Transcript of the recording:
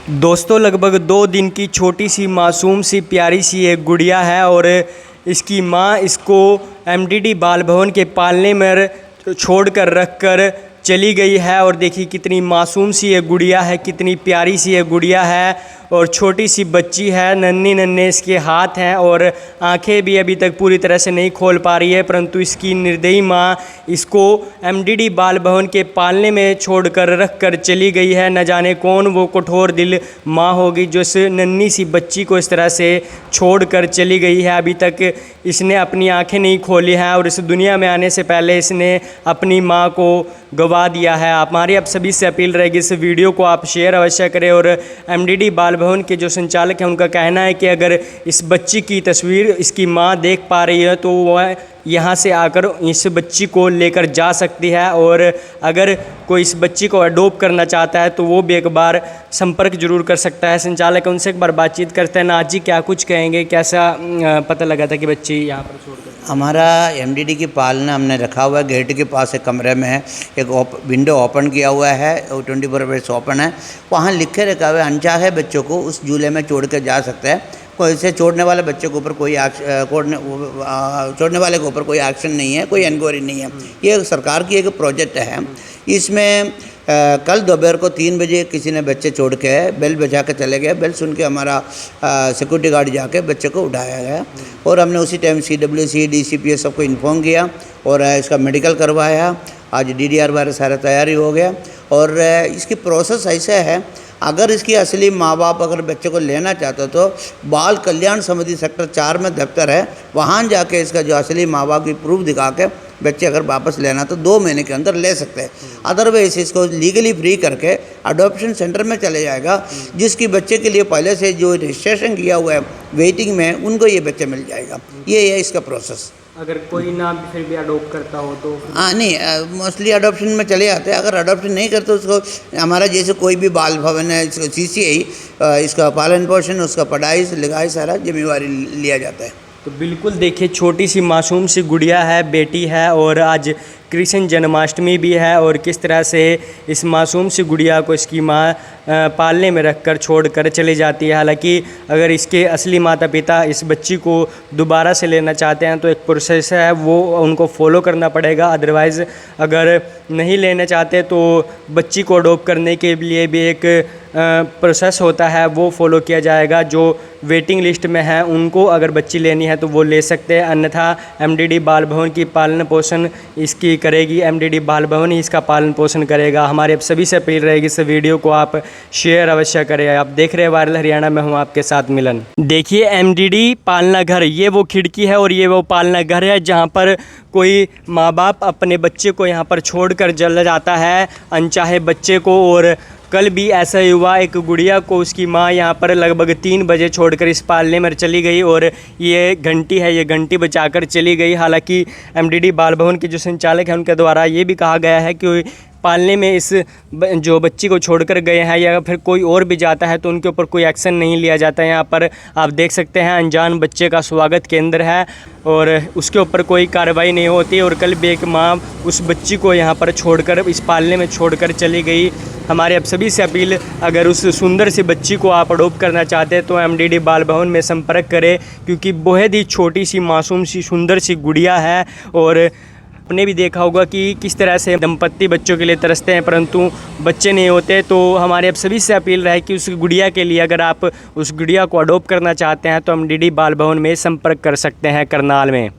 दोस्तों लगभग 2 दिन की छोटी सी मासूम सी प्यारी सी एक गुड़िया है और इसकी माँ इसको एमडीडी बाल भवन के पालने में छोड़कर रखकर चली गई है। और देखिए कितनी मासूम सी एक गुड़िया है, कितनी प्यारी सी एक गुड़िया है और छोटी सी बच्ची है, नन्हे नन्हे इसके हाथ हैं और आंखें भी अभी तक पूरी तरह से नहीं खोल पा रही है। परंतु इसकी निर्दयी माँ इसको एमडीडी बाल भवन के पालने में छोड़कर रख कर चली गई है। न जाने कौन वो कठोर दिल माँ होगी जो इस नन्ही सी बच्ची को इस तरह से छोड़कर चली गई है। अभी तक इसने अपनी आंखें नहीं खोली हैं और इस दुनिया में आने से पहले इसने अपनी माँ को गवा दिया है। हमारी आप सभी से अपील रहेगी इस वीडियो को आप शेयर अवश्य करें। और एमडीडी बाल भवन के जो संचालक हैं उनका कहना है कि अगर इस बच्ची की तस्वीर इसकी माँ देख पा रही है तो वह यहाँ से आकर इस बच्ची को लेकर जा सकती है। और अगर कोई इस बच्ची को अडॉप्ट करना चाहता है तो वो भी एक बार संपर्क जरूर कर सकता है। संचालक उनसे एक बार बातचीत करते हैं। नाज जी क्या कुछ कहेंगे, कैसा पता लगा था कि बच्ची यहाँ पर छोड़कर? हमारा एमडीडी की पालना हमने रखा हुआ है, गेट के पास एक कमरे में है, एक विंडो ओपन किया हुआ है, 24 आवर्स ओपन है। वहाँ लिखे रखा हुआ है अनचाहे बच्चों को उस झूले में छोड़ कर जा सकते हैं। कोई से छोड़ने वाले बच्चे के ऊपर कोई छोड़ने वाले के ऊपर कोई एक्शन नहीं है, कोई इंक्वायरी नहीं है। ये सरकार की एक प्रोजेक्ट है। इसमें कल दोपहर को 3 बजे किसी ने बच्चे छोड़ के बेल बजा के चले गए। बेल सुन के हमारा सिक्योरिटी गार्ड जाके बच्चे को उठाया गया और हमने उसी टाइम CWC DCPS सबको इन्फॉर्म किया और इसका मेडिकल करवाया। आज DDR वगैरह सारा तैयारी हो गया और इसकी प्रोसेस ऐसा है, अगर इसकी असली माँ बाप अगर बच्चे को लेना चाहते हो तो बाल कल्याण समिति सेक्टर 4 में दफ्तर है, वहाँ जाके इसका जो असली माँ बाप की प्रूफ दिखा के बच्चे अगर वापस लेना तो 2 महीने के अंदर ले सकते हैं। अदरवाइज इसको लीगली फ्री करके अडॉप्शन सेंटर में चले जाएगा। जिसकी बच्चे के लिए पहले से जो रजिस्ट्रेशन किया हुआ है वेटिंग में, उनको ये बच्चा मिल जाएगा। ये है इसका प्रोसेस। अगर कोई ना फिर भी अडॉप्ट करता हो तो? हाँ नहीं, मोस्टली अडॉप्शन में चले जाते हैं। अगर अडॉप्शन नहीं करते उसको हमारा जैसे कोई भी बाल भवन है, इसको CCI इसका पालन पोषण, उसका पढ़ाई लिखाई सारा जिम्मेवारी लिया जाता है। तो बिल्कुल देखिए छोटी सी मासूम सी गुड़िया है, बेटी है और आज कृष्ण जन्माष्टमी भी है और किस तरह से इस मासूम सी गुड़िया को इसकी माँ पालने में रखकर छोड़कर चली जाती है। हालांकि अगर इसके असली माता पिता इस बच्ची को दोबारा से लेना चाहते हैं तो एक प्रोसेस है, वो उनको फॉलो करना पड़ेगा। अदरवाइज़ अगर नहीं लेना चाहते तो बच्ची को अडॉप्ट करने के लिए भी एक प्रोसेस होता है, वो फॉलो किया जाएगा। जो वेटिंग लिस्ट में है उनको अगर बच्ची लेनी है तो वो ले सकते हैं, अन्यथा एमडीडी बाल भवन की पालन पोषण इसकी करेगी। एमडीडी बाल भवन ही इसका पालन पोषण करेगा। हमारे सभी से अपील रहेगी इस वीडियो को आप शेयर अवश्य करें। आप देख रहे हैं वायरल हरियाणा में हूँ आपके साथ मिलन। देखिए एमडीडी पालना घर, ये वो खिड़की है और ये वो पालना घर है जहाँ पर कोई माँ बाप अपने बच्चे को यहाँ पर छोड़कर चला जाता है, अनचाहे बच्चे को। और कल भी ऐसा ही हुआ, एक गुड़िया को उसकी माँ यहाँ पर लगभग 3 बजे छोड़कर इस पालने में चली गई और ये घंटी है, ये घंटी बचाकर चली गई। हालांकि एमडीडी बाल भवन के जो संचालक हैं उनके द्वारा ये भी कहा गया है कि पालने में इस जो बच्ची को छोड़कर गए हैं या फिर कोई और भी जाता है तो उनके ऊपर कोई एक्शन नहीं लिया जाता है। यहाँ पर आप देख सकते हैं अनजान बच्चे का स्वागत केंद्र है और उसके ऊपर कोई कार्रवाई नहीं होती। और कल भी एक माँ उस बच्ची को यहाँ पर छोड़कर इस पालने में छोड़कर चली गई। हमारे अब सभी से अपील, अगर उस सुंदर सी बच्ची को आप अडॉप्ट करना चाहते हैं तो एमडीडी बाल भवन में संपर्क करें, क्योंकि बहुत ही छोटी सी मासूम सी सुंदर सी गुड़िया है। और आपने भी देखा होगा कि किस तरह से दंपत्ति बच्चों के लिए तरसते हैं परंतु बच्चे नहीं होते। तो हमारे अब सभी से अपील रहे कि उस गुड़िया के लिए अगर आप उस गुड़िया को अडॉप्ट करना चाहते हैं तो एमडीडी बाल भवन में संपर्क कर सकते हैं करनाल में।